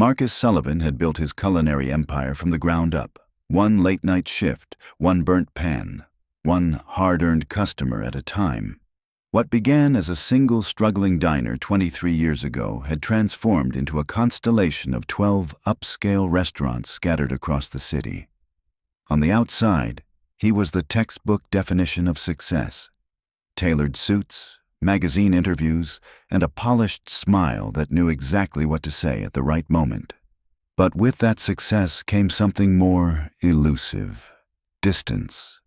Marcus Sullivan had built his culinary empire from the ground up. One late-night shift, one burnt pan, one hard-earned customer at a time. What began as a single struggling diner 23 years ago had transformed into a constellation of 12 upscale restaurants scattered across the city. On the outside, he was the textbook definition of success. Tailored suits, magazine interviews, and a polished smile that knew exactly what to say at the right moment. But with that success came something more elusive. Distance.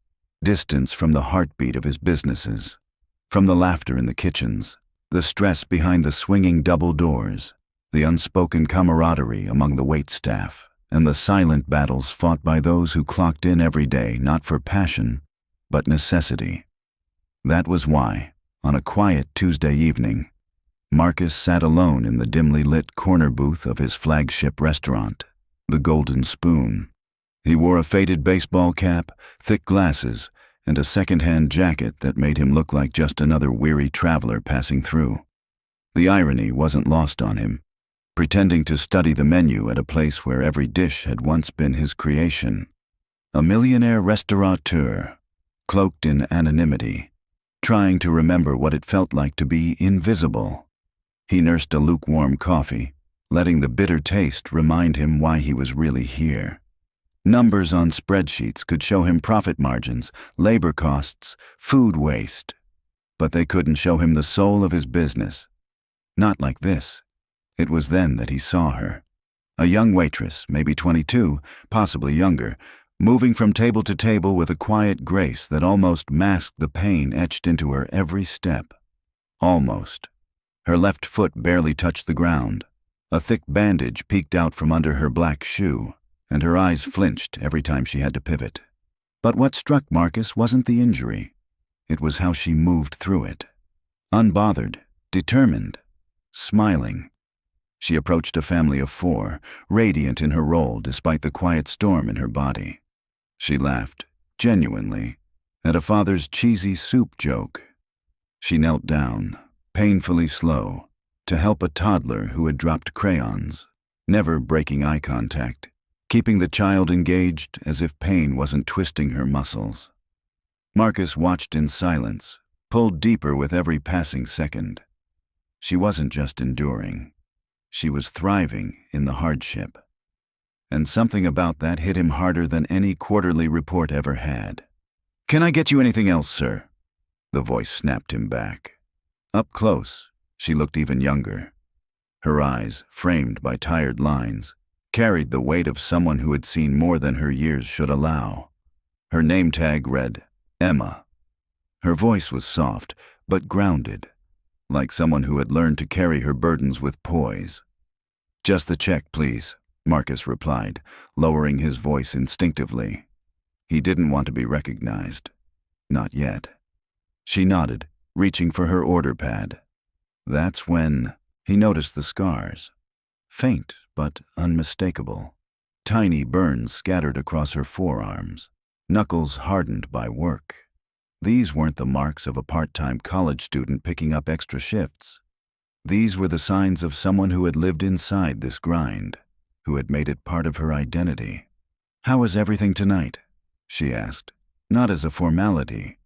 Distance from the heartbeat of his businesses, from the laughter in the kitchens, the stress behind the swinging double doors, the unspoken camaraderie among the waitstaff, and the silent battles fought by those who clocked in every day not for passion, but necessity. That was why, on a quiet Tuesday evening, Marcus sat alone in the dimly lit corner booth of his flagship restaurant, the Golden Spoon. He wore a faded baseball cap, thick glasses, and a second-hand jacket that made him look like just another weary traveler passing through. The irony wasn't lost on him, pretending to study the menu at a place where every dish had once been his creation. A millionaire restaurateur, cloaked in anonymity, trying to remember what it felt like to be invisible. He nursed a lukewarm coffee, letting the bitter taste remind him why he was really here. Numbers on spreadsheets could show him profit margins, labor costs, food waste, but they couldn't show him the soul of his business. Not like this. It was then that he saw her. A young waitress, maybe 22, possibly younger, moving from table to table with a quiet grace that almost masked the pain etched into her every step. Almost. Her left foot barely touched the ground. A thick bandage peeked out from under her black shoe, and her eyes flinched every time she had to pivot. But what struck Marcus wasn't the injury. It was how she moved through it. Unbothered, determined, smiling. She approached a family of 4, radiant in her role despite the quiet storm in her body. She laughed, genuinely, at a father's cheesy soup joke. She knelt down, painfully slow, to help a toddler who had dropped crayons, never breaking eye contact, keeping the child engaged as if pain wasn't twisting her muscles. Marcus watched in silence, pulled deeper with every passing second. She wasn't just enduring. She was thriving in the hardship. And something about that hit him harder than any quarterly report ever had. "Can I get you anything else, sir?" The voice snapped him back. Up close, she looked even younger. Her eyes, framed by tired lines, carried the weight of someone who had seen more than her years should allow. Her name tag read, Emma. Her voice was soft, but grounded, like someone who had learned to carry her burdens with poise. "Just the check, please," Marcus replied, lowering his voice instinctively. He didn't want to be recognized. Not yet. She nodded, reaching for her order pad. That's when he noticed the scars. Faint but unmistakable. Tiny burns scattered across her forearms, knuckles hardened by work. These weren't the marks of a part-time college student picking up extra shifts. These were the signs of someone who had lived inside this grind, who had made it part of her identity. "How is everything tonight?" she asked, not as a formality,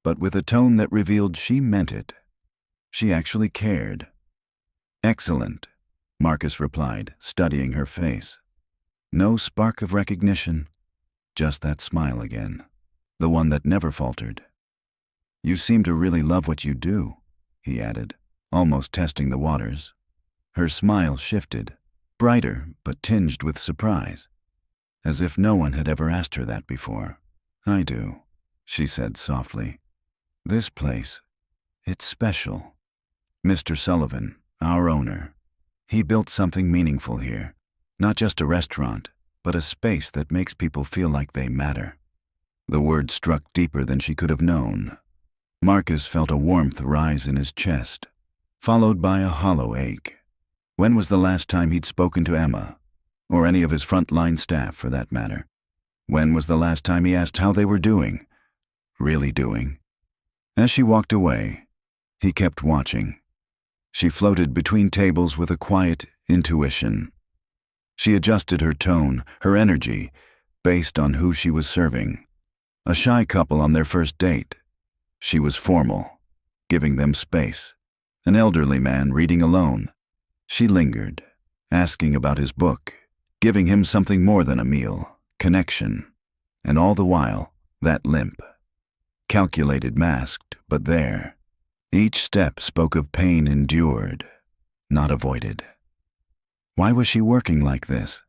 but with a tone that revealed she meant it. She actually cared. "Excellent," Marcus replied, studying her face. No spark of recognition, just that smile again, the one that never faltered. "You seem to really love what you do," he added, almost testing the waters. Her smile shifted, brighter but tinged with surprise, as if no one had ever asked her that before. "I do," she said softly. "This place, it's special. Mr. Sullivan, our owner, he built something meaningful here. Not just a restaurant, but a space that makes people feel like they matter." The word struck deeper than she could have known. Marcus felt a warmth rise in his chest, followed by a hollow ache. When was the last time he'd spoken to Emma, or any of his front-line staff for that matter? When was the last time he asked how they were doing? Really doing? As she walked away, he kept watching. She floated between tables with a quiet intuition. She adjusted her tone, her energy, based on who she was serving. A shy couple on their first date. She was formal, giving them space. An elderly man reading alone. She lingered, asking about his book, giving him something more than a meal, connection. And all the while, that limp. Calculated, masked, but there. Each step spoke of pain endured, not avoided. Why was she working like this?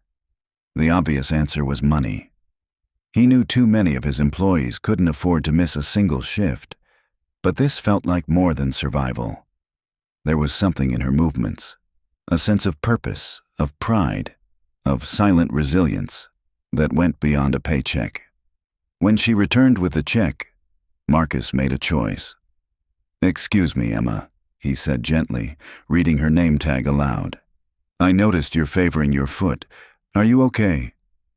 The obvious answer was money. He knew too many of his employees couldn't afford to miss a single shift, but this felt like more than survival. There was something in her movements, a sense of purpose, of pride, of silent resilience that went beyond a paycheck. When she returned with the check, Marcus made a choice. "Excuse me, Emma," he said gently, reading her name tag aloud. "I noticed you're favoring your foot. Are you okay?"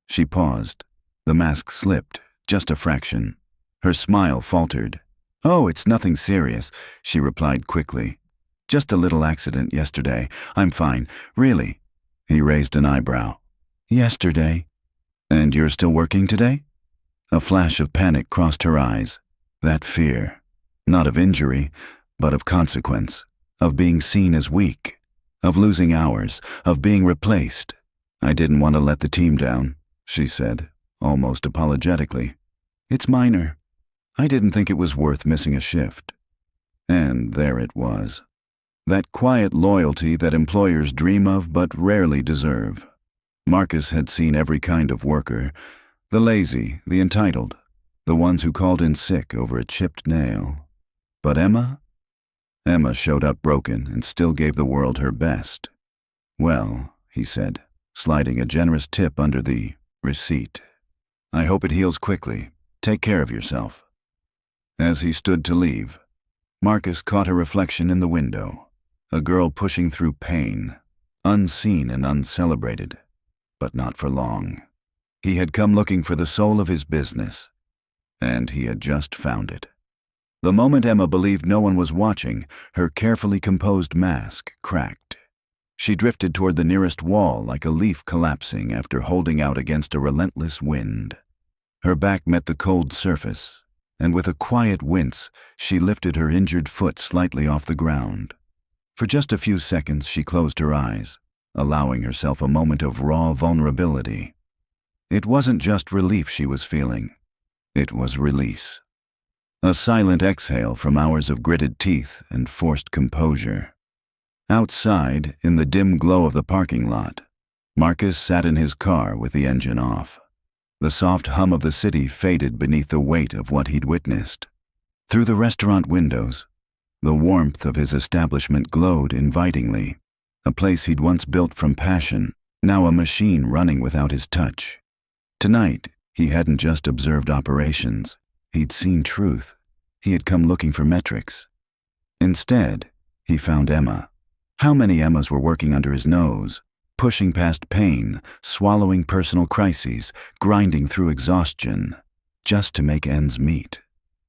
She paused. The mask slipped, just a fraction. Her smile faltered. "Oh, it's nothing serious," she replied quickly. "Just a little accident yesterday. I'm fine, really." He raised an eyebrow. "Yesterday? And you're still working today?" A flash of panic crossed her eyes. That fear, not of injury, but of consequence, of being seen as weak, of losing hours, of being replaced. "I didn't want to let the team down," she said, almost apologetically. "It's minor. I didn't think it was worth missing a shift." And there it was. That quiet loyalty that employers dream of but rarely deserve. Marcus had seen every kind of worker, the lazy, the entitled, the ones who called in sick over a chipped nail. But Emma? Emma showed up broken and still gave the world her best. "Well," he said, sliding a generous tip under the receipt. "I hope it heals quickly. Take care of yourself." As he stood to leave, Marcus caught a reflection in the window. A girl pushing through pain, unseen and uncelebrated, but not for long. He had come looking for the soul of his business, and he had just found it. The moment Emma believed no one was watching, her carefully composed mask cracked. She drifted toward the nearest wall like a leaf collapsing after holding out against a relentless wind. Her back met the cold surface, and with a quiet wince, she lifted her injured foot slightly off the ground. For just a few seconds, she closed her eyes, allowing herself a moment of raw vulnerability. It wasn't just relief she was feeling. It was release. A silent exhale from hours of gritted teeth and forced composure. Outside, in the dim glow of the parking lot, Marcus sat in his car with the engine off. The soft hum of the city faded beneath the weight of what he'd witnessed. Through the restaurant windows, the warmth of his establishment glowed invitingly. A place he'd once built from passion, now a machine running without his touch. Tonight, he hadn't just observed operations. He'd seen truth. He had come looking for metrics. Instead, he found Emma. How many Emmas were working under his nose, pushing past pain, swallowing personal crises, grinding through exhaustion, just to make ends meet?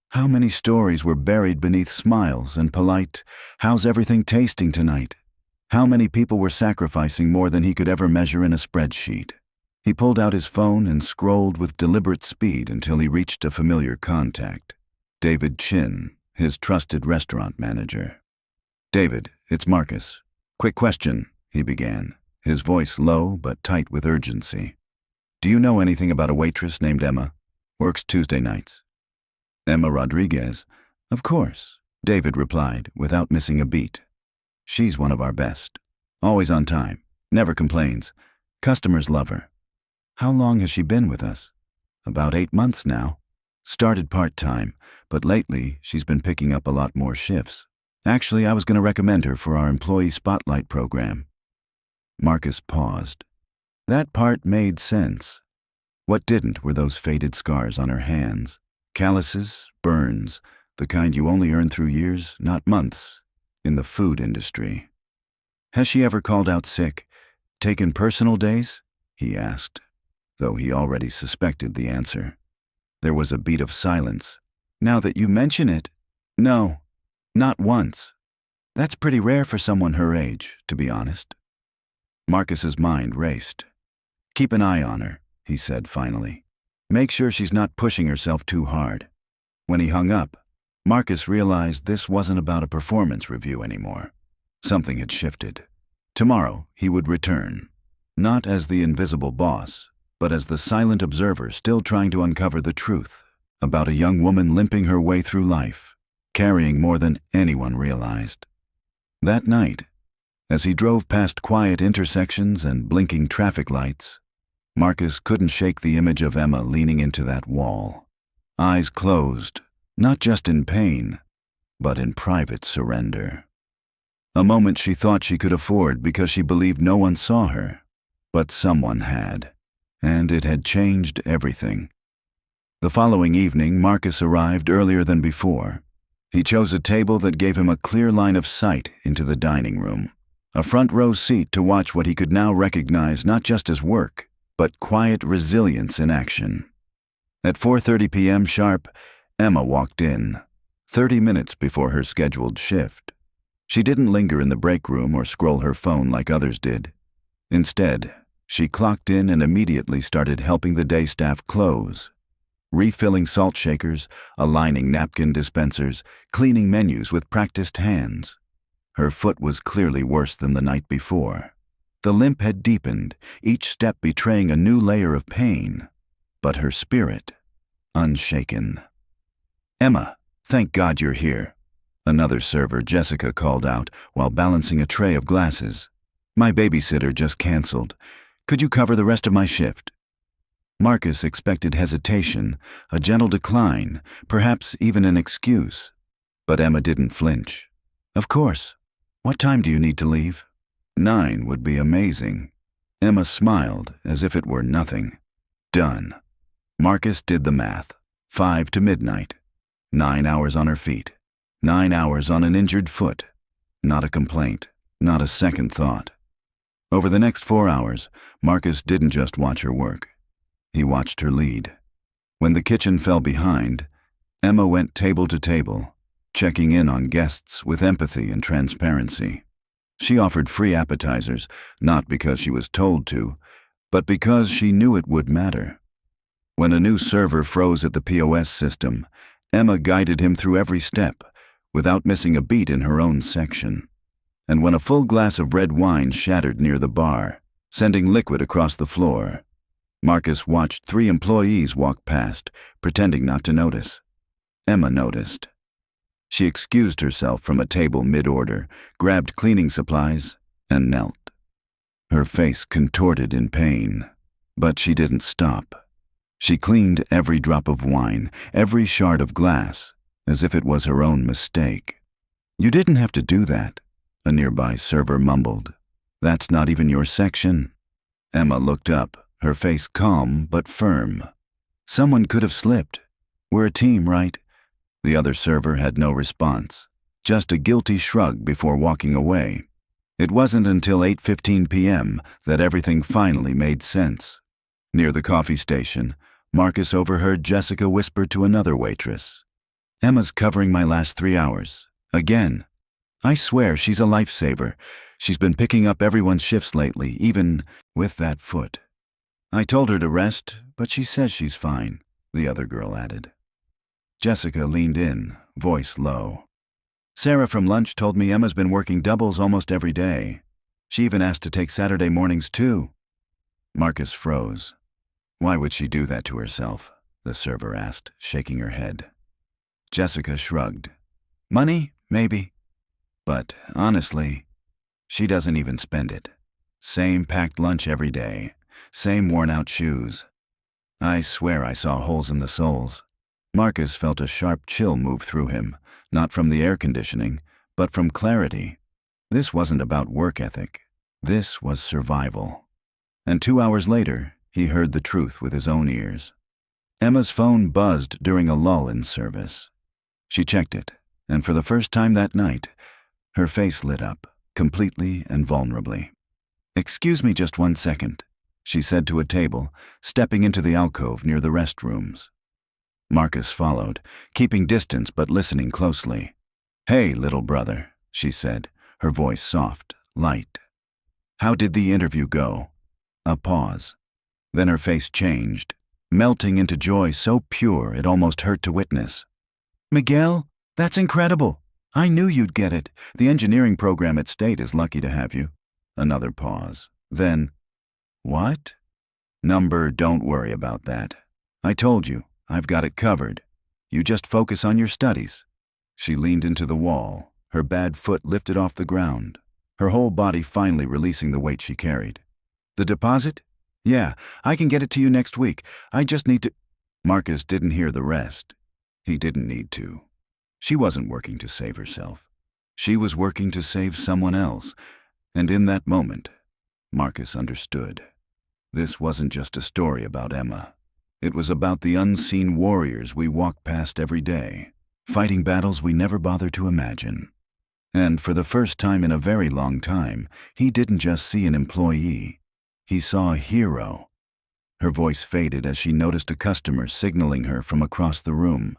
How many stories were buried beneath smiles and polite, "How's everything tasting tonight?" How many people were sacrificing more than he could ever measure in a spreadsheet? He pulled out his phone and scrolled with deliberate speed until he reached a familiar contact. David Chin, his trusted restaurant manager. "David, it's Marcus. Quick question," he began, his voice low but tight with urgency. "Do you know anything about a waitress named Emma? Works Tuesday nights." "Emma Rodriguez? Of course," David replied, without missing a beat. "She's one of our best. Always on time, never complains. Customers love her." "How long has she been with us?" "About 8 months now. Started part-time, but lately she's been picking up a lot more shifts. Actually, I was going to recommend her for our employee spotlight program." Marcus paused. That part made sense. What didn't were those faded scars on her hands. Calluses, burns, the kind you only earn through years, not months, in the food industry. "Has she ever called out sick? Taken personal days?" he asked, though he already suspected the answer. There was a beat of silence. "Now that you mention it, no, not once. That's pretty rare for someone her age, to be honest." Marcus's mind raced. Keep an eye on her, he said finally. Make sure she's not pushing herself too hard. When he hung up, Marcus realized this wasn't about a performance review anymore. Something had shifted. Tomorrow, he would return. Not as the invisible boss, but as the silent observer still trying to uncover the truth about a young woman limping her way through life, carrying more than anyone realized. That night, as he drove past quiet intersections and blinking traffic lights, Marcus couldn't shake the image of Emma leaning into that wall, eyes closed, not just in pain, but in private surrender. A moment she thought she could afford because she believed no one saw her, but someone had, and it had changed everything. The following evening, Marcus arrived earlier than before. He chose a table that gave him a clear line of sight into the dining room, a front row seat to watch what he could now recognize not just as work, but quiet resilience in action. At 4:30 p.m. sharp, Emma walked in, 30 minutes before her scheduled shift. She didn't linger in the break room or scroll her phone like others did. Instead, she clocked in and immediately started helping the day staff close, refilling salt shakers, aligning napkin dispensers, cleaning menus with practiced hands. Her foot was clearly worse than the night before. The limp had deepened, each step betraying a new layer of pain, but her spirit, unshaken. "Emma, thank God you're here," another server, Jessica, called out while balancing a tray of glasses. "My babysitter just canceled. Could you cover the rest of my shift?" Marcus expected hesitation, a gentle decline, perhaps even an excuse. But Emma didn't flinch. "Of course. What time do you need to leave?" 9 would be amazing. Emma smiled as if it were nothing. Done. Marcus did the math. 5 to midnight. 9 hours on her feet. 9 hours on an injured foot. Not a complaint. Not a second thought. Over the next 4 hours, Marcus didn't just watch her work. He watched her lead. When the kitchen fell behind, Emma went table to table, checking in on guests with empathy and transparency. She offered free appetizers, not because she was told to, but because she knew it would matter. When a new server froze at the POS system, Emma guided him through every step, without missing a beat in her own section. And when a full glass of red wine shattered near the bar, sending liquid across the floor, Marcus watched 3 employees walk past, pretending not to notice. Emma noticed. She excused herself from a table mid-order, grabbed cleaning supplies, and knelt. Her face contorted in pain, but she didn't stop. She cleaned every drop of wine, every shard of glass, as if it was her own mistake. "You didn't have to do that," a nearby server mumbled. "That's not even your section." Emma looked up, her face calm but firm. "Someone could have slipped. We're a team, right?" The other server had no response, just a guilty shrug before walking away. It wasn't until 8:15 p.m. that everything finally made sense. Near the coffee station, Marcus overheard Jessica whisper to another waitress, "Emma's covering my last 3 hours. Again. I swear she's a lifesaver. She's been picking up everyone's shifts lately, even with that foot." "I told her to rest, but she says she's fine," the other girl added. Jessica leaned in, voice low. "Sarah from lunch told me Emma's been working doubles almost every day. She even asked to take Saturday mornings too." Marcus froze. "Why would she do that to herself?" the server asked, shaking her head. Jessica shrugged. "Money? Maybe. But honestly, she doesn't even spend it. Same packed lunch every day, same worn-out shoes. I swear I saw holes in the soles." Marcus felt a sharp chill move through him, not from the air conditioning, but from clarity. This wasn't about work ethic. This was survival. And 2 hours later, he heard the truth with his own ears. Emma's phone buzzed during a lull in service. She checked it, and for the first time that night, her face lit up, completely and vulnerably. "Excuse me just 1 second," she said to a table, stepping into the alcove near the restrooms. Marcus followed, keeping distance but listening closely. "Hey, little brother," she said, her voice soft, light. "How did the interview go?" A pause. Then her face changed, melting into joy so pure it almost hurt to witness. "Miguel, that's incredible. I knew you'd get it. The engineering program at State is lucky to have you." Another pause. Then, "What?" "Number, don't worry about that. I told you, I've got it covered. You just focus on your studies." She leaned into the wall, her bad foot lifted off the ground, her whole body finally releasing the weight she carried. "The deposit? Yeah, I can get it to you next week. I just need to—" Marcus didn't hear the rest. He didn't need to. She wasn't working to save herself. She was working to save someone else. And in that moment, Marcus understood. This wasn't just a story about Emma. It was about the unseen warriors we walk past every day, fighting battles we never bother to imagine. And for the first time in a very long time, he didn't just see an employee. He saw a hero. Her voice faded as she noticed a customer signaling her from across the room.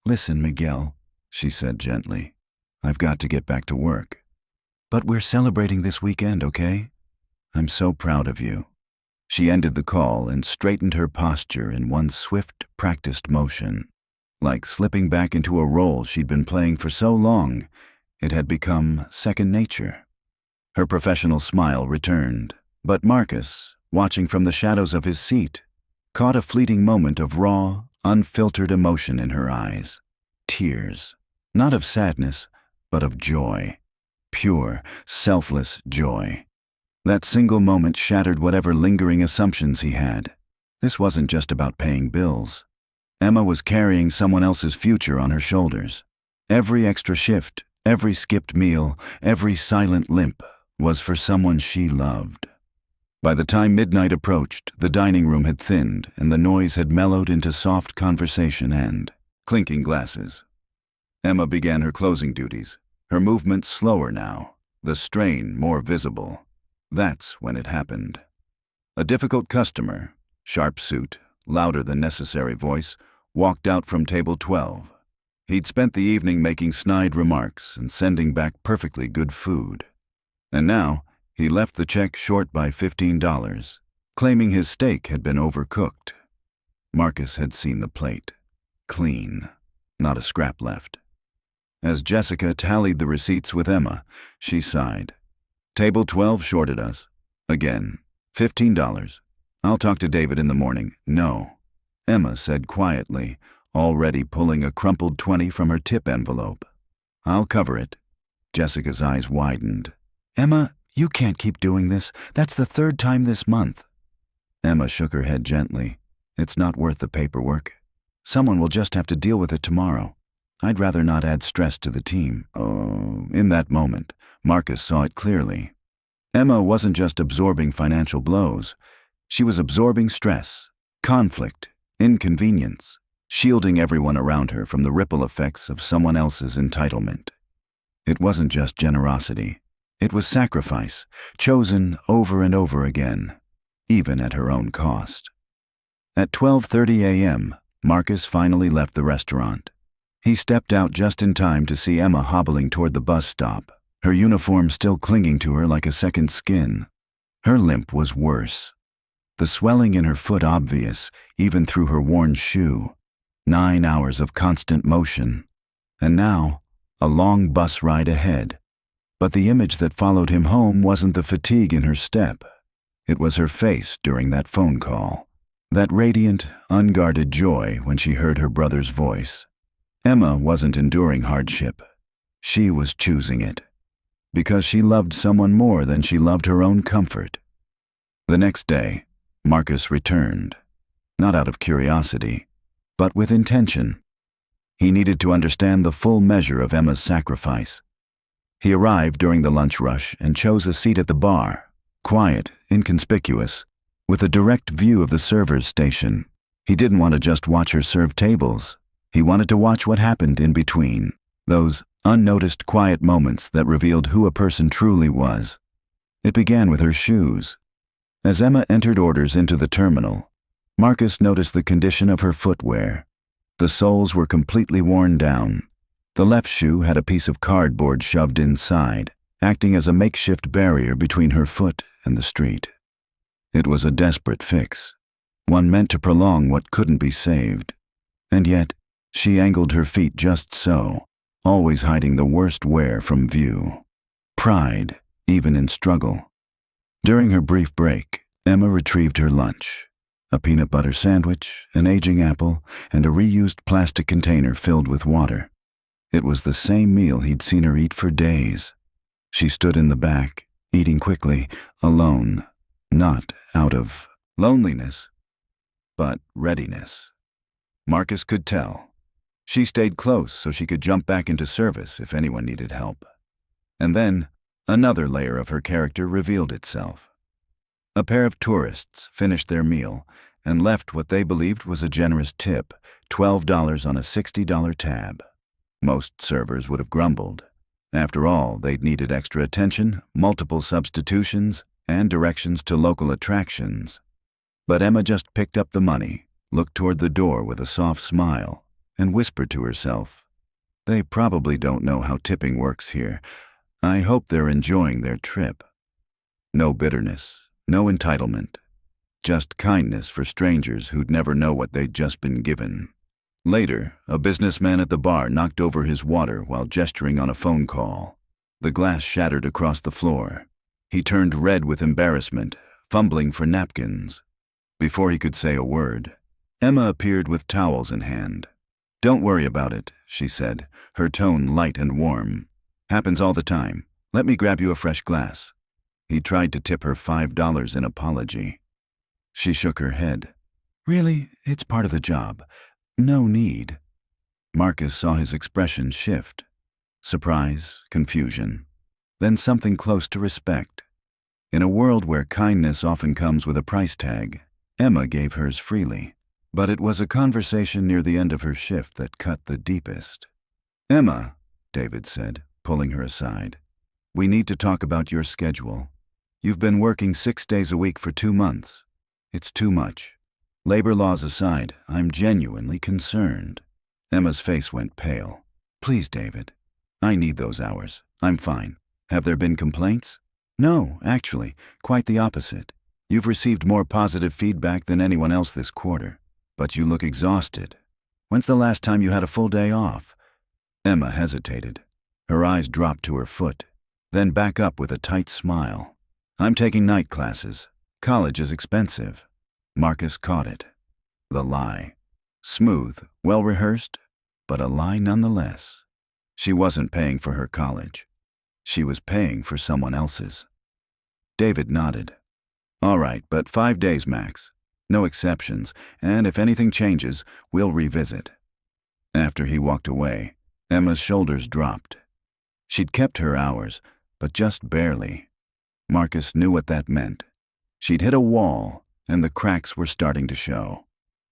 "Listen, Miguel," she said gently. "I've got to get back to work. But we're celebrating this weekend, okay? I'm so proud of you." She ended the call and straightened her posture in one swift, practiced motion. Like slipping back into a role she'd been playing for so long, it had become second nature. Her professional smile returned, but Marcus, watching from the shadows of his seat, caught a fleeting moment of raw, unfiltered emotion in her eyes. Tears, not of sadness, but of joy. Pure, selfless joy. That single moment shattered whatever lingering assumptions he had. This wasn't just about paying bills. Emma was carrying someone else's future on her shoulders. Every extra shift, every skipped meal, every silent limp was for someone she loved. By the time midnight approached, the dining room had thinned and the noise had mellowed into soft conversation and clinking glasses. Emma began her closing duties, her movements slower now, the strain more visible. That's when it happened. A difficult customer, sharp suit, louder than necessary voice, walked out from table 12. He'd spent the evening making snide remarks and sending back perfectly good food. And now, he left the check short by $15, claiming his steak had been overcooked. Marcus had seen the plate. Clean. Not a scrap left. As Jessica tallied the receipts with Emma, she sighed. "Table 12 shorted us. Again. $15. I'll talk to David in the morning." "No," Emma said quietly, already pulling a crumpled 20 from her tip envelope. "I'll cover it." Jessica's eyes widened. "Emma, you can't keep doing this. That's the third time this month." Emma shook her head gently. "It's not worth the paperwork. Someone will just have to deal with it tomorrow. I'd rather not add stress to the team." Oh, in that moment, Marcus saw it clearly. Emma wasn't just absorbing financial blows. She was absorbing stress, conflict, inconvenience, shielding everyone around her from the ripple effects of someone else's entitlement. It wasn't just generosity. It was sacrifice, chosen over and over again, even at her own cost. At 12:30 a.m., Marcus finally left the restaurant. He stepped out just in time to see Emma hobbling toward the bus stop, her uniform still clinging to her like a second skin. Her limp was worse. The swelling in her foot obvious, even through her worn shoe. 9 hours of constant motion. And now, a long bus ride ahead. But the image that followed him home wasn't the fatigue in her step. It was her face during that phone call. That radiant, unguarded joy when she heard her brother's voice. Emma wasn't enduring hardship. She was choosing it. Because she loved someone more than she loved her own comfort. The next day, Marcus returned. Not out of curiosity, but with intention. He needed to understand the full measure of Emma's sacrifice. He arrived during the lunch rush and chose a seat at the bar, quiet, inconspicuous, with a direct view of the server's station. He didn't want to just watch her serve tables. He wanted to watch what happened in between, those unnoticed quiet moments that revealed who a person truly was. It began with her shoes. As Emma entered orders into the terminal, Marcus noticed the condition of her footwear. The soles were completely worn down. The left shoe had a piece of cardboard shoved inside, acting as a makeshift barrier between her foot and the street. It was a desperate fix. one meant to prolong what couldn't be saved. And yet, she angled her feet just so, always hiding the worst wear from view. Pride, even in struggle. During her brief break, Emma retrieved her lunch. A peanut butter sandwich, an aging apple, and a reused plastic container filled with water. It was the same meal he'd seen her eat for days. She stood in the back, eating quickly, alone, not out of loneliness, but readiness. Marcus could tell. She stayed close so she could jump back into service if anyone needed help. And then, another layer of her character revealed itself. A pair of tourists finished their meal and left what they believed was a generous tip, $12 on a $60 tab. Most servers would have grumbled. After all, they'd needed extra attention, multiple substitutions, and directions to local attractions. But Emma just picked up the money, looked toward the door with a soft smile, and whispered to herself, "They probably don't know how tipping works here. I hope they're enjoying their trip." No bitterness, no entitlement, just kindness for strangers who'd never know what they'd just been given. Later, a businessman at the bar knocked over his water while gesturing on a phone call. The glass shattered across the floor. He turned red with embarrassment, fumbling for napkins. Before he could say a word, Emma appeared with towels in hand. "Don't worry about it," she said, her tone light and warm. "Happens all the time. Let me grab you a fresh glass." He tried to tip her $5 in apology. She shook her head. "Really, it's part of the job. No need." Marcus saw his expression shift. Surprise, confusion, then something close to respect. In a world where kindness often comes with a price tag, Emma gave hers freely. But it was a conversation near the end of her shift that cut the deepest. "Emma," David said, pulling her aside, "we need to talk about your schedule. You've been working 6 days a week for 2 months. It's too much. Labor laws aside, I'm genuinely concerned." Emma's face went pale. "Please, David. I need those hours. I'm fine. Have there been complaints?" "No, actually, quite the opposite. You've received more positive feedback than anyone else this quarter. But you look exhausted. When's the last time you had a full day off?" Emma hesitated. Her eyes dropped to her foot, then back up with a tight smile. "I'm taking night classes. College is expensive." Marcus caught it. The lie. Smooth, well-rehearsed, but a lie nonetheless. She wasn't paying for her college. She was paying for someone else's. David nodded. "All right, but 5 days max. No exceptions, and if anything changes, we'll revisit." After he walked away, Emma's shoulders dropped. She'd kept her hours, but just barely. Marcus knew what that meant. She'd hit a wall, and the cracks were starting to show.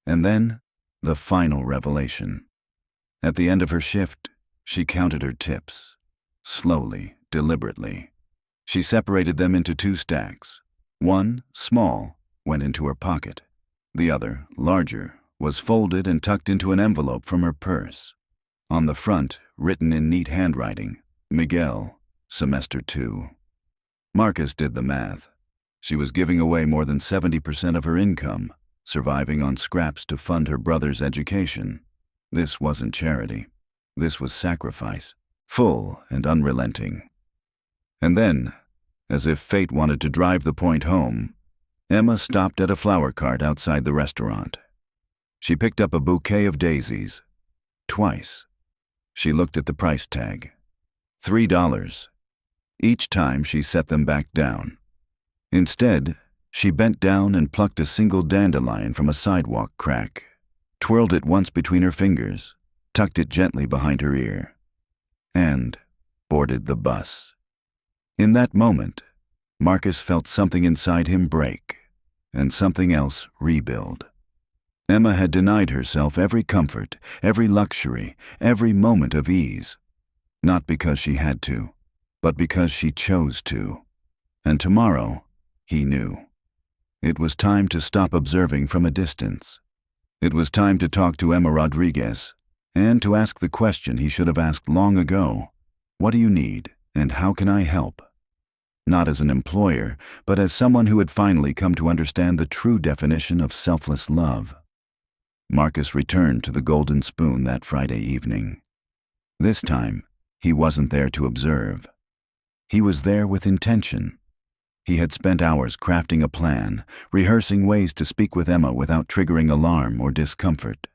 And then, the final revelation. At the end of her shift, she counted her tips. Slowly, deliberately. She separated them into 2 stacks. One, small, went into her pocket. The other, larger, was folded and tucked into an envelope from her purse. On the front, written in neat handwriting, "Miguel, Semester 2. Marcus did the math. She was giving away more than 70% of her income, surviving on scraps to fund her brother's education. This wasn't charity. This was sacrifice, full and unrelenting. And then, as if fate wanted to drive the point home, Emma stopped at a flower cart outside the restaurant. She picked up a bouquet of daisies. Twice. She looked at the price tag. $3. Each time she set them back down. Instead, she bent down and plucked a single dandelion from a sidewalk crack, twirled it once between her fingers, tucked it gently behind her ear, and boarded the bus. In that moment, Marcus felt something inside him break, and something else rebuild. Emma had denied herself every comfort, every luxury, every moment of ease, not because she had to, but because she chose to. And tomorrow, he knew. It was time to stop observing from a distance. It was time to talk to Emma Rodriguez, and to ask the question he should have asked long ago. What do you need, and how can I help? not as an employer, but as someone who had finally come to understand the true definition of selfless love. Marcus returned to the Golden Spoon that Friday evening. This time, he wasn't there to observe. He was there with intention. He had spent hours crafting a plan, rehearsing ways to speak with Emma without triggering alarm or discomfort.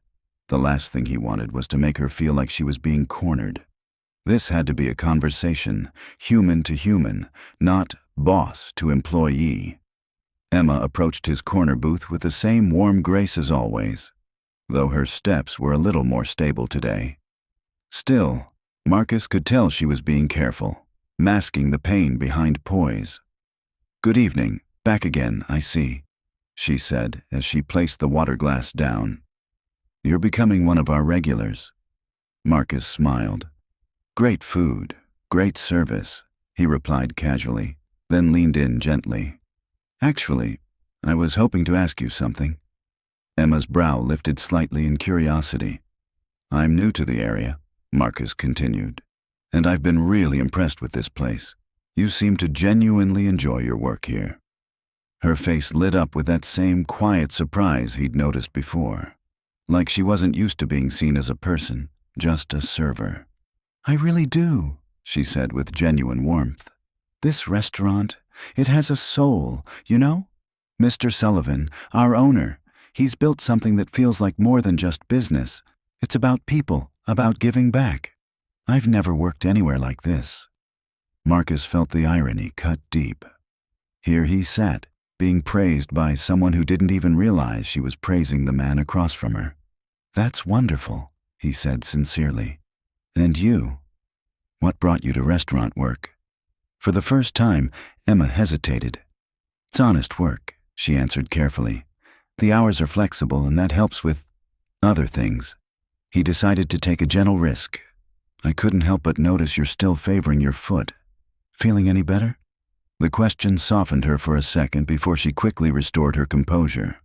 The last thing he wanted was to make her feel like she was being cornered. This had to be a conversation, human to human, not boss to employee. Emma approached his corner booth with the same warm grace as always, though her steps were a little more stable today. Still, Marcus could tell she was being careful, masking the pain behind poise. "Good evening, back again, I see," she said as she placed the water glass down. "You're becoming one of our regulars." Marcus smiled. "Great food, great service," he replied casually, then leaned in gently. "Actually, I was hoping to ask you something." Emma's brow lifted slightly in curiosity. "I'm new to the area," Marcus continued, "and I've been really impressed with this place. You seem to genuinely enjoy your work here." Her face lit up with that same quiet surprise he'd noticed before, like she wasn't used to being seen as a person, just a server. "I really do," she said with genuine warmth. "This restaurant, it has a soul, you know? Mr. Sullivan, our owner, he's built something that feels like more than just business. It's about people, about giving back. I've never worked anywhere like this." Marcus felt the irony cut deep. Here he sat, being praised by someone who didn't even realize she was praising the man across from her. "That's wonderful," he said sincerely. "And you? What brought you to restaurant work?" For the first time, Emma hesitated. "It's honest work," she answered carefully. "The hours are flexible and that helps with other things." He decided to take a gentle risk. "I couldn't help but notice you're still favoring your foot. Feeling any better?" The question softened her for a second before she quickly restored her composure.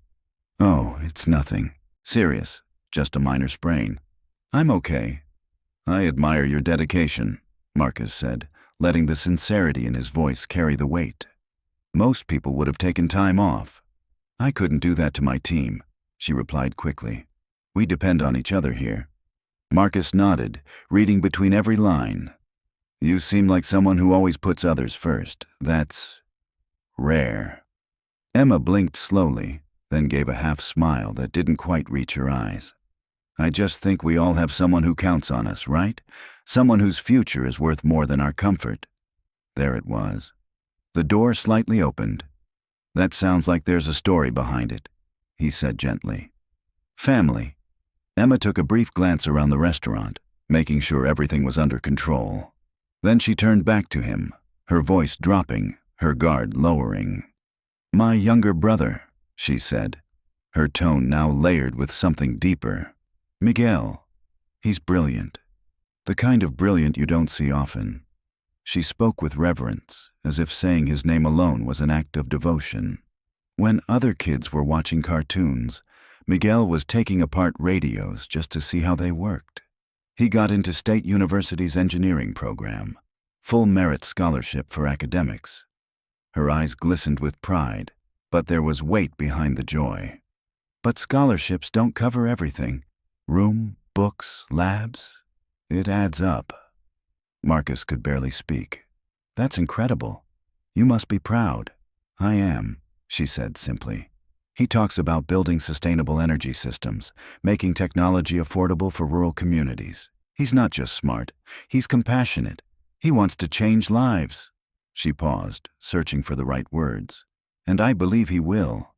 "Oh, it's nothing. Serious. Just a minor sprain. I'm okay." "I admire your dedication," Marcus said, letting the sincerity in his voice carry the weight. "Most people would have taken time off." "I couldn't do that to my team," she replied quickly. "We depend on each other here." Marcus nodded, reading between every line. "You seem like someone who always puts others first. That's rare." Emma blinked slowly, then gave a half smile that didn't quite reach her eyes. "I just think we all have someone who counts on us, right? Someone whose future is worth more than our comfort." There it was. The door slightly opened. "That sounds like there's a story behind it," he said gently. "Family." Emma took a brief glance around the restaurant, making sure everything was under control. Then she turned back to him, her voice dropping, her guard lowering. "My younger brother," she said, her tone now layered with something deeper. "Miguel. He's brilliant. The kind of brilliant you don't see often." She spoke with reverence, as if saying his name alone was an act of devotion. When other kids were watching cartoons, Miguel was taking apart radios just to see how they worked. He got into State University's engineering program, full merit scholarship for academics. Her eyes glistened with pride, but there was weight behind the joy. "But scholarships don't cover everything. Room, books, labs. It adds up." Marcus could barely speak. "That's incredible. You must be proud." "I am," she said simply. "He talks about building sustainable energy systems, making technology affordable for rural communities. He's not just smart, he's compassionate. He wants to change lives." She paused, searching for the right words. "And I believe he will."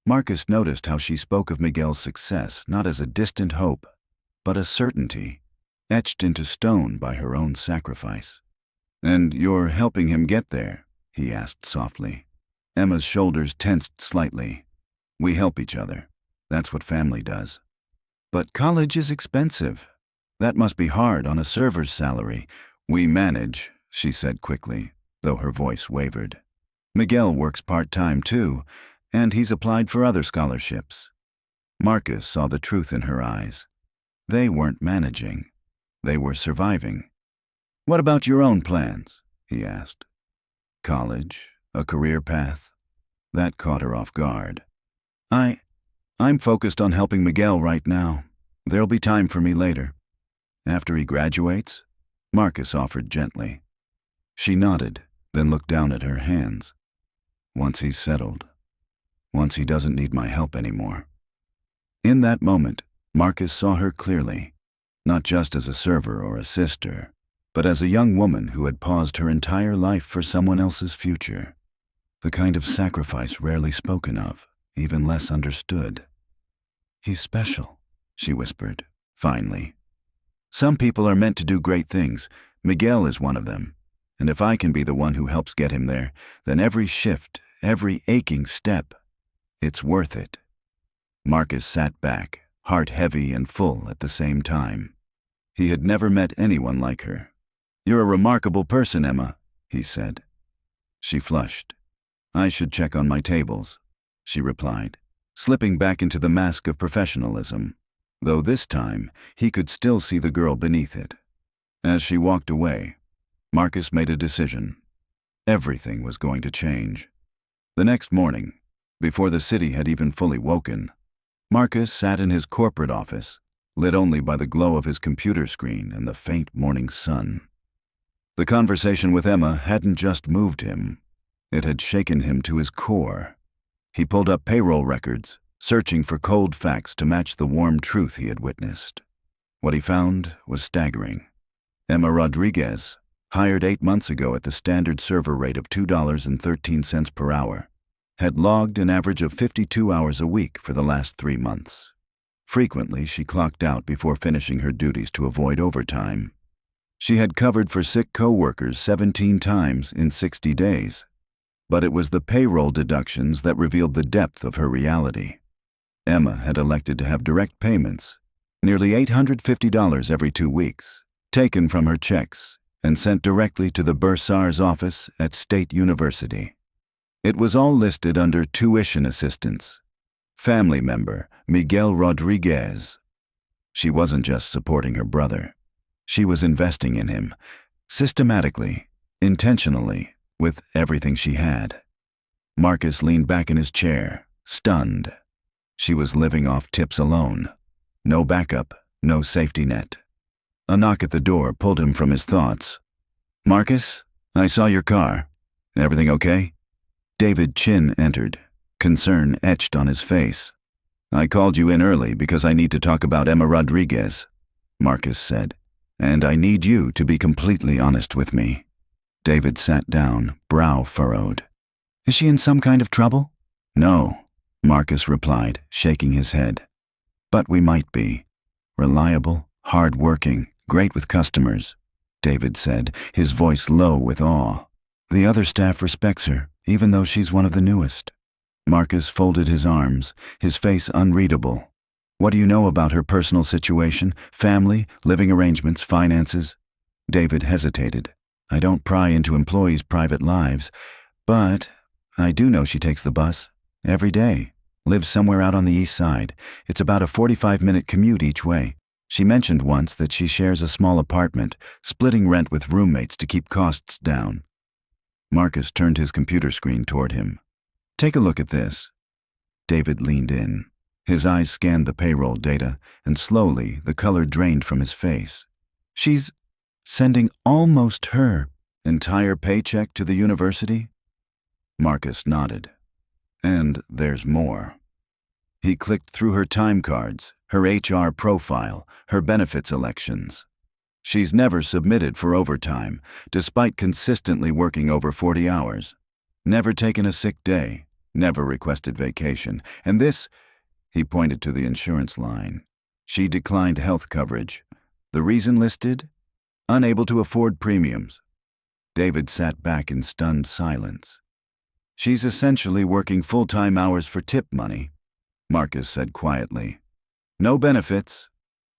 Marcus noticed how she spoke of Miguel's success not as a distant hope, but a certainty, etched into stone by her own sacrifice. "And you're helping him get there?" he asked softly. Emma's shoulders tensed slightly. "We help each other. That's what family does." "But college is expensive. That must be hard on a server's salary." "We manage," she said quickly, though her voice wavered. "Miguel works part-time too, and he's applied for other scholarships." Marcus saw the truth in her eyes. They weren't managing. They were surviving. "What about your own plans?" he asked. college, a career path. That caught her off guard. I'm focused on helping Miguel right now. There'll be time for me later. After he graduates? Marcus offered gently. She nodded, then looked down at her hands. Once he's settled. Once he doesn't need my help anymore. In that moment, Marcus saw her clearly, not just as a server or a sister, but as a young woman who had paused her entire life for someone else's future. The kind of sacrifice rarely spoken of, even less understood. He's special, she whispered, finally. Some people are meant to do great things. Miguel is one of them. And if I can be the one who helps get him there, then every shift, every aching step, it's worth it. Marcus sat back, heart heavy and full at the same time. He had never met anyone like her. You're a remarkable person, Emma, he said. She flushed. I should check on my tables, she replied, slipping back into the mask of professionalism, though this time he could still see the girl beneath it. As she walked away, Marcus made a decision. Everything was going to change. The next morning, before the city had even fully woken, Marcus sat in his corporate office, lit only by the glow of his computer screen and the faint morning sun. The conversation with Emma hadn't just moved him. It had shaken him to his core. He pulled up payroll records, searching for cold facts to match the warm truth he had witnessed. What he found was staggering. Emma Rodriguez, hired 8 months ago at the standard server rate of $2.13 per hour, had logged an average of 52 hours a week for the last 3 months. Frequently, she clocked out before finishing her duties to avoid overtime. She had covered for sick co-workers 17 times in 60 days. But it was the payroll deductions that revealed the depth of her reality. Emma had elected to have direct payments, nearly $850 every 2 weeks, taken from her checks and sent directly to the bursar's office at State University. It was all listed under tuition assistance. Family member Miguel Rodriguez. She wasn't just supporting her brother. She was investing in him, systematically, intentionally, with everything she had. Marcus leaned back in his chair, stunned. She was living off tips alone. No backup, no safety net. A knock at the door pulled him from his thoughts. Marcus, I saw your car. Everything okay? David Chin entered, concern etched on his face. I called you in early because I need to talk about Emma Rodriguez, Marcus said, and I need you to be completely honest with me. David sat down, brow furrowed. Is she in some kind of trouble? No, Marcus replied, shaking his head. But we might be. Reliable, hard-working, great with customers, David said, his voice low with awe. The other staff respects her, even though she's one of the newest. Marcus folded his arms, his face unreadable. What do you know about her personal situation, family, living arrangements, finances? David hesitated. I don't pry into employees' private lives, but I do know she takes the bus every day, lives somewhere out on the east side. It's about a 45-minute commute each way. She mentioned once that she shares a small apartment, splitting rent with roommates to keep costs down. Marcus turned his computer screen toward him. Take a look at this. David leaned in. His eyes scanned the payroll data, and slowly the color drained from his face. She's sending almost her entire paycheck to the university? Marcus nodded. And there's more. He clicked through her time cards, her HR profile, her benefits elections. She's never submitted for overtime, despite consistently working over 40 hours. Never taken a sick day, never requested vacation. And this, he pointed to the insurance line. She declined health coverage. The reason listed? Unable to afford premiums. David sat back in stunned silence. She's essentially working full-time hours for tip money, Marcus said quietly. No benefits,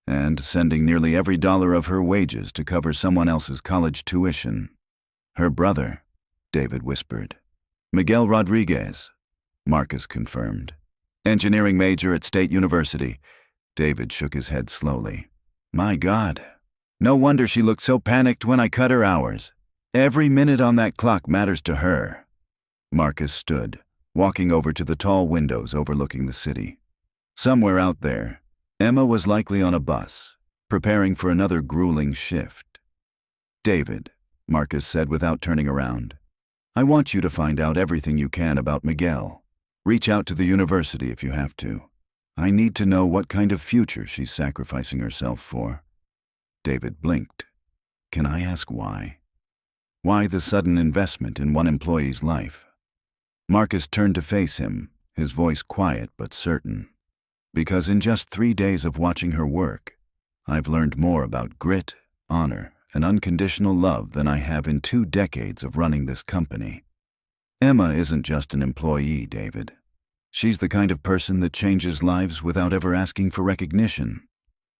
and sending nearly every dollar of her wages to cover someone else's college tuition. Her brother, David whispered. Miguel Rodriguez, Marcus confirmed. Engineering major at State University. David shook his head slowly. My God. No wonder she looked so panicked when I cut her hours. Every minute on that clock matters to her. Marcus stood, walking over to the tall windows overlooking the city. Somewhere out there, Emma was likely on a bus, preparing for another grueling shift. "David," Marcus said without turning around, "I want you to find out everything you can about Miguel. Reach out to the university if you have to. I need to know what kind of future she's sacrificing herself for." David blinked. "Can I ask why? Why the sudden investment in one employee's life?" Marcus turned to face him, his voice quiet but certain. "Because in just 3 days of watching her work, I've learned more about grit, honor, and unconditional love than I have in 2 decades of running this company. Emma isn't just an employee, David. She's the kind of person that changes lives without ever asking for recognition."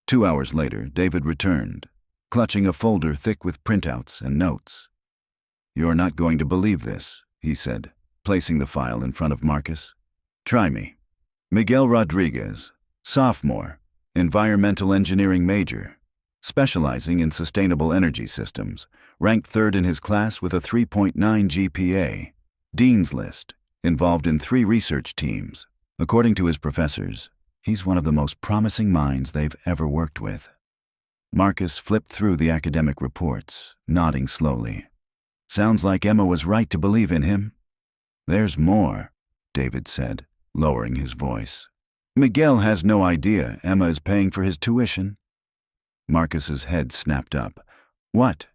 2 hours later, David returned, clutching a folder thick with printouts and notes. "You're not going to believe this," he said, placing the file in front of Marcus. "Try me. Miguel Rodriguez, sophomore, environmental engineering major, specializing in sustainable energy systems, ranked 3rd in his class with a 3.9 GPA, Dean's List, involved in 3 research teams. According to his professors, he's one of the most promising minds they've ever worked with." Marcus flipped through the academic reports, nodding slowly. "Sounds like Emma was right to believe in him." "There's more," David said, lowering his voice. "Miguel has no idea Emma is paying for his tuition." Marcus's head snapped up. "What?"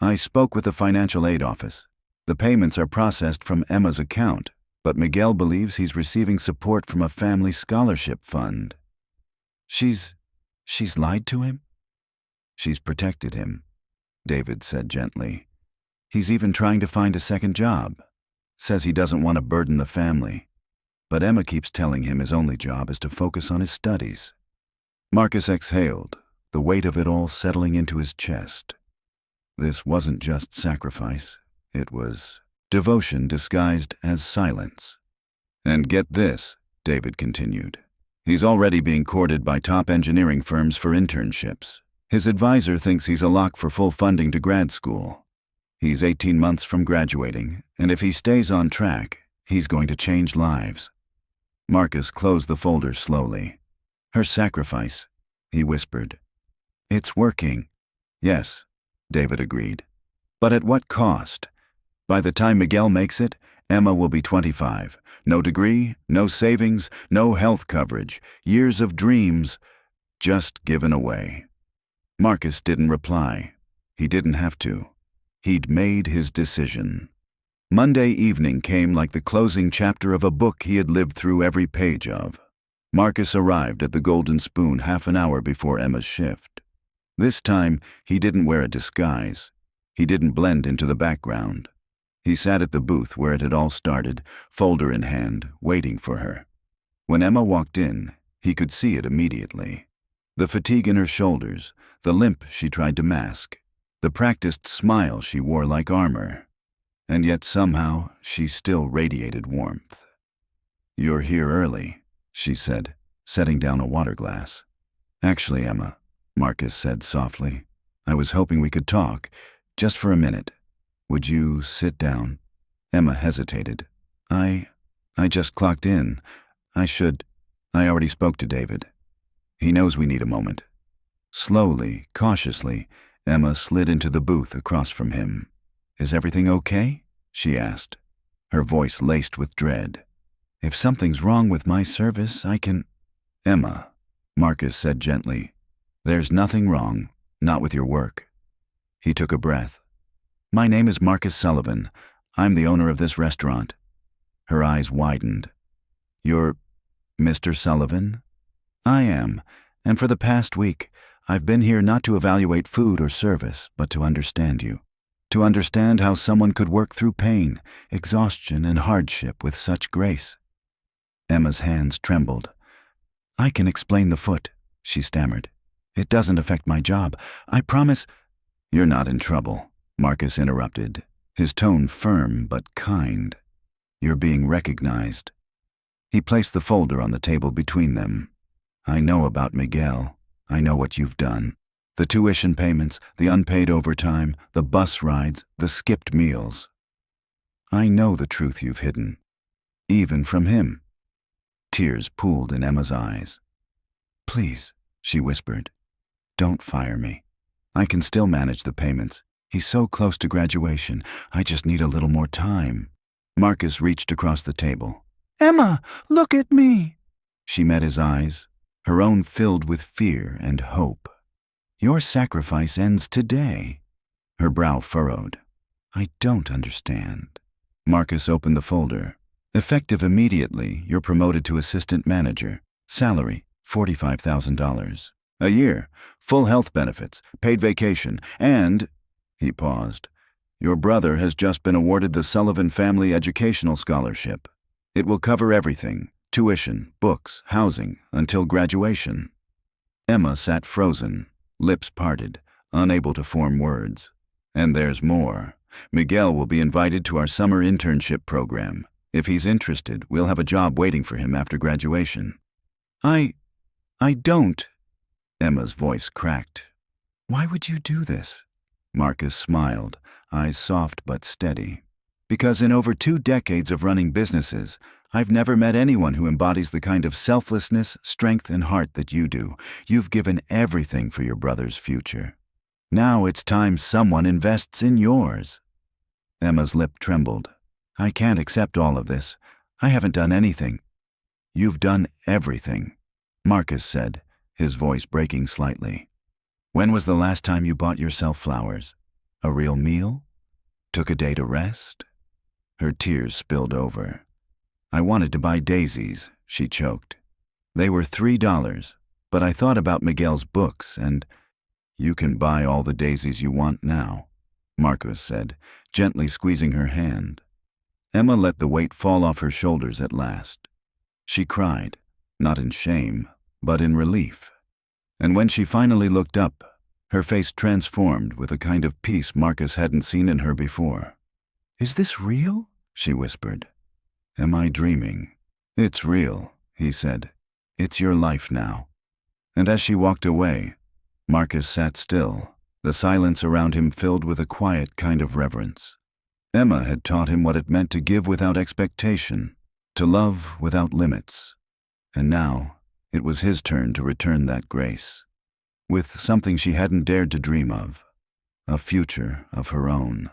"I spoke with the financial aid office. The payments are processed from Emma's account, but Miguel believes he's receiving support from a family scholarship fund." She's lied to him?" "She's protected him," David said gently. "He's even trying to find a second job. Says he doesn't want to burden the family. But Emma keeps telling him his only job is to focus on his studies." Marcus exhaled, the weight of it all settling into his chest. This wasn't just sacrifice. It was devotion disguised as silence. "And get this," David continued. "He's already being courted by top engineering firms for internships. His advisor thinks he's a lock for full funding to grad school. He's 18 months from graduating, and if he stays on track, he's going to change lives." Marcus closed the folder slowly. "Her sacrifice," he whispered. "It's working." "Yes," David agreed. "But at what cost? By the time Miguel makes it, Emma will be 25. No degree, no savings, no health coverage, years of dreams, just given away." Marcus didn't reply. He didn't have to. He'd made his decision. Monday evening came like the closing chapter of a book he had lived through every page of. Marcus arrived at the Golden Spoon half an hour before Emma's shift. This time, he didn't wear a disguise. He didn't blend into the background. He sat at the booth where it had all started, folder in hand, waiting for her. When Emma walked in, he could see it immediately. The fatigue in her shoulders, the limp she tried to mask, the practiced smile she wore like armor. And yet somehow she still radiated warmth. "You're here early," she said, setting down a water glass. "Actually, Emma," Marcus said softly, "I was hoping we could talk, just for a minute. Would you sit down?" Emma hesitated. I just clocked in. I already spoke to David. He knows we need a moment." Slowly, cautiously, Emma slid into the booth across from him. "Is everything okay?" she asked, her voice laced with dread. "If something's wrong with my service, I can—" "Emma," Marcus said gently, "there's nothing wrong, not with your work." He took a breath. "My name is Marcus Sullivan. I'm the owner of this restaurant." Her eyes widened. "You're Mr. Sullivan?" "I am, and for the past week, I've been here not to evaluate food or service, but to understand you. To understand how someone could work through pain, exhaustion, and hardship with such grace." Emma's hands trembled. "I can explain the foot," she stammered. "It doesn't affect my job. I promise—" "You're not in trouble," Marcus interrupted, his tone firm but kind. "You're being recognized." He placed the folder on the table between them. "I know about Miguel. I know what you've done. The tuition payments, the unpaid overtime, the bus rides, the skipped meals. I know the truth you've hidden, even from him. Tears pooled in Emma's eyes. Please, she whispered, don't fire me. I can still manage the payments. He's so close to graduation. I just need a little more time. Marcus reached across the table. Emma, look at me. She met his eyes, her own filled with fear and hope. Your sacrifice ends today. Her brow furrowed. I don't understand. Marcus opened the folder. Effective immediately, you're promoted to assistant manager. Salary, $45,000. A year, full health benefits, paid vacation, and, he paused, your brother has just been awarded the Sullivan Family Educational Scholarship. It will cover everything, tuition, books, housing, until graduation. Emma sat frozen, lips parted, unable to form words. And there's more. Miguel will be invited to our summer internship program. If he's interested, we'll have a job waiting for him after graduation. I don't. Emma's voice cracked. Why would you do this? Marcus smiled, eyes soft but steady. Because in over 2 decades of running businesses, I've never met anyone who embodies the kind of selflessness, strength, and heart that you do. You've given everything for your brother's future. Now it's time someone invests in yours. Emma's lip trembled. I can't accept all of this. I haven't done anything. You've done everything, Marcus said, his voice breaking slightly. When was the last time you bought yourself flowers? A real meal? Took a day to rest? Her tears spilled over. I wanted to buy daisies, she choked. They were $3, but I thought about Miguel's books and, you can buy all the daisies you want now, Marcus said, gently squeezing her hand. Emma let the weight fall off her shoulders at last. She cried, not in shame, but in relief. And when she finally looked up, her face transformed with a kind of peace Marcus hadn't seen in her before. Is this real? She whispered. Am I dreaming? It's real, he said. It's your life now. And as she walked away, Marcus sat still, the silence around him filled with a quiet kind of reverence. Emma had taught him what it meant to give without expectation, to love without limits. And now, it was his turn to return that grace, with something she hadn't dared to dream of, a future of her own.